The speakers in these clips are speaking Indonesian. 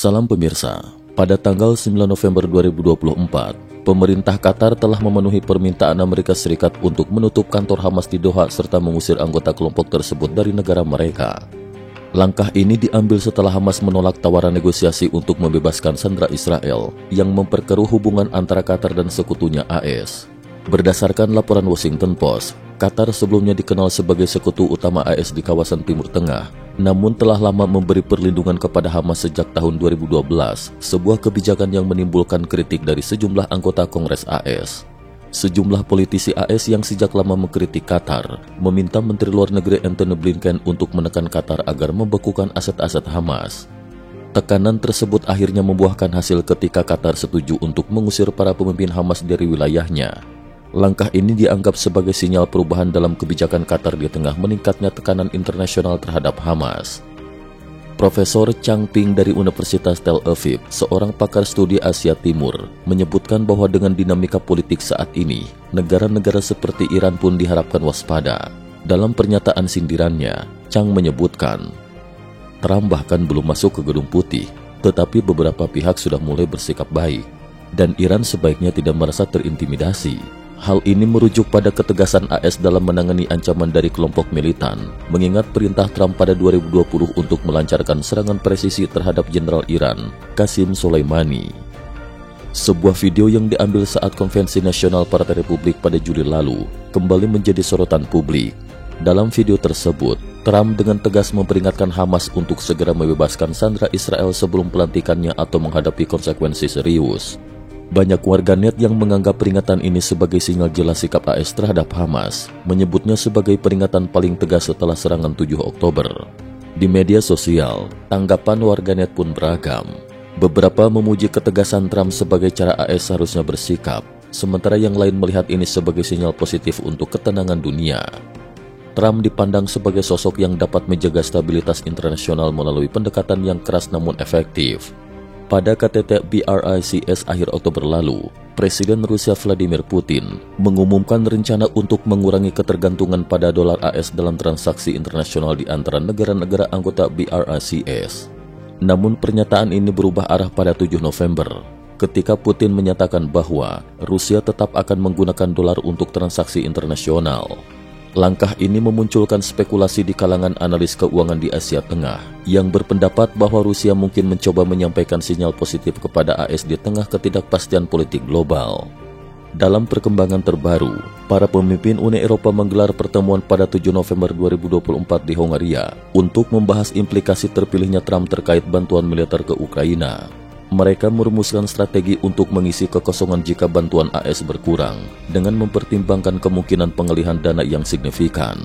Salam pemirsa, pada tanggal 9 November 2024, pemerintah Qatar telah memenuhi permintaan Amerika Serikat untuk menutup kantor Hamas di Doha serta mengusir anggota kelompok tersebut dari negara mereka. Langkah ini diambil setelah Hamas menolak tawaran negosiasi untuk membebaskan sandera Israel yang memperkeruh hubungan antara Qatar dan sekutunya AS. Berdasarkan laporan Washington Post, Qatar sebelumnya dikenal sebagai sekutu utama AS di kawasan Timur Tengah, namun telah lama memberi perlindungan kepada Hamas sejak tahun 2012, sebuah kebijakan yang menimbulkan kritik dari sejumlah anggota Kongres AS. Sejumlah politisi AS yang sejak lama mengkritik Qatar meminta Menteri Luar Negeri Antony Blinken untuk menekan Qatar agar membekukan aset-aset Hamas. Tekanan tersebut akhirnya membuahkan hasil ketika Qatar setuju untuk mengusir para pemimpin Hamas dari wilayahnya. Langkah ini dianggap sebagai sinyal perubahan dalam kebijakan Qatar di tengah meningkatnya tekanan internasional terhadap Hamas. Profesor Chang Ping dari Universitas Tel Aviv, seorang pakar studi Asia Timur, menyebutkan bahwa dengan dinamika politik saat ini, negara-negara seperti Iran pun diharapkan waspada. Dalam pernyataan sindirannya, Chang menyebutkan, Trump bahkan belum masuk ke Gedung Putih, tetapi beberapa pihak sudah mulai bersikap baik, dan Iran sebaiknya tidak merasa terintimidasi. Hal ini merujuk pada ketegasan AS dalam menangani ancaman dari kelompok militan, mengingat perintah Trump pada 2020 untuk melancarkan serangan presisi terhadap Jenderal Iran, Qasem Soleimani. Sebuah video yang diambil saat Konvensi Nasional Partai Republik pada Juli lalu kembali menjadi sorotan publik. Dalam video tersebut, Trump dengan tegas memperingatkan Hamas untuk segera membebaskan sandera Israel sebelum pelantikannya atau menghadapi konsekuensi serius. Banyak warganet yang menganggap peringatan ini sebagai sinyal jelas sikap AS terhadap Hamas, menyebutnya sebagai peringatan paling tegas setelah serangan 7 Oktober. Di media sosial, tanggapan warganet pun beragam. Beberapa memuji ketegasan Trump sebagai cara AS seharusnya bersikap, sementara yang lain melihat ini sebagai sinyal positif untuk ketenangan dunia. Trump dipandang sebagai sosok yang dapat menjaga stabilitas internasional melalui pendekatan yang keras namun efektif. Pada KTT BRICS akhir Oktober lalu, Presiden Rusia Vladimir Putin mengumumkan rencana untuk mengurangi ketergantungan pada dolar AS dalam transaksi internasional di antara negara-negara anggota BRICS. Namun pernyataan ini berubah arah pada 7 November, ketika Putin menyatakan bahwa Rusia tetap akan menggunakan dolar untuk transaksi internasional. Langkah ini memunculkan spekulasi di kalangan analis keuangan di Asia Tengah yang berpendapat bahwa Rusia mungkin mencoba menyampaikan sinyal positif kepada AS di tengah ketidakpastian politik global. Dalam perkembangan terbaru, para pemimpin Uni Eropa menggelar pertemuan pada 7 November 2024 di Hongaria untuk membahas implikasi terpilihnya Trump terkait bantuan militer ke Ukraina. Mereka merumuskan strategi untuk mengisi kekosongan jika bantuan AS berkurang dengan mempertimbangkan kemungkinan pengalihan dana yang signifikan.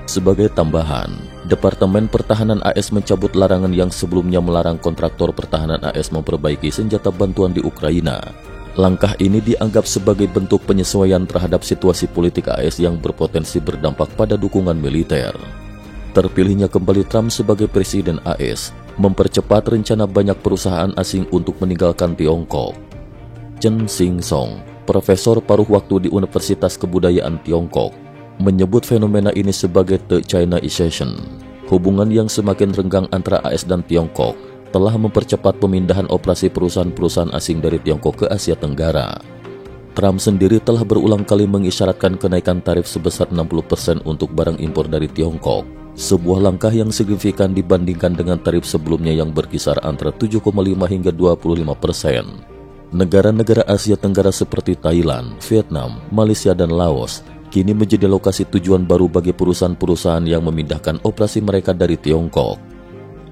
Sebagai tambahan, Departemen Pertahanan AS mencabut larangan yang sebelumnya melarang kontraktor pertahanan AS memperbaiki senjata bantuan di Ukraina. Langkah ini dianggap sebagai bentuk penyesuaian terhadap situasi politik AS yang berpotensi berdampak pada dukungan militer. Terpilihnya kembali Trump sebagai Presiden AS mempercepat rencana banyak perusahaan asing untuk meninggalkan Tiongkok. Chen Xing-song, profesor paruh waktu di Universitas Kebudayaan Tiongkok, menyebut fenomena ini sebagai The Chinaization. Hubungan yang semakin renggang antara AS dan Tiongkok telah mempercepat pemindahan operasi perusahaan-perusahaan asing dari Tiongkok ke Asia Tenggara. Trump sendiri telah berulang kali mengisyaratkan kenaikan tarif sebesar 60% untuk barang impor dari Tiongkok. Sebuah langkah yang signifikan dibandingkan dengan tarif sebelumnya yang berkisar antara 7,5 hingga 25%. Negara-negara Asia Tenggara seperti Thailand, Vietnam, Malaysia, dan Laos kini menjadi lokasi tujuan baru bagi perusahaan-perusahaan yang memindahkan operasi mereka dari Tiongkok.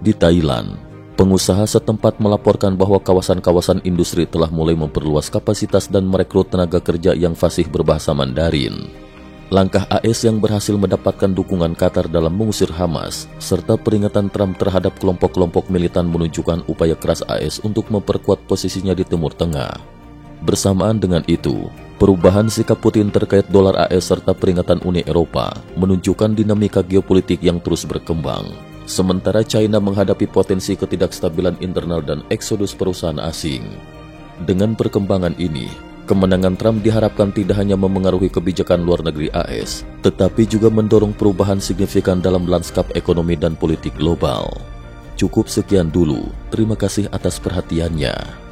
Di Thailand, pengusaha setempat melaporkan bahwa kawasan-kawasan industri telah mulai memperluas kapasitas dan merekrut tenaga kerja yang fasih berbahasa Mandarin. Langkah AS yang berhasil mendapatkan dukungan Qatar dalam mengusir Hamas, serta peringatan Trump terhadap kelompok-kelompok militan menunjukkan upaya keras AS untuk memperkuat posisinya di Timur Tengah. Bersamaan dengan itu, perubahan sikap Putin terkait dolar AS serta peringatan Uni Eropa menunjukkan dinamika geopolitik yang terus berkembang. Sementara China menghadapi potensi ketidakstabilan internal dan eksodus perusahaan asing. Dengan perkembangan ini, kemenangan Trump diharapkan tidak hanya memengaruhi kebijakan luar negeri AS, tetapi juga mendorong perubahan signifikan dalam lanskap ekonomi dan politik global. Cukup sekian dulu. Terima kasih atas perhatiannya.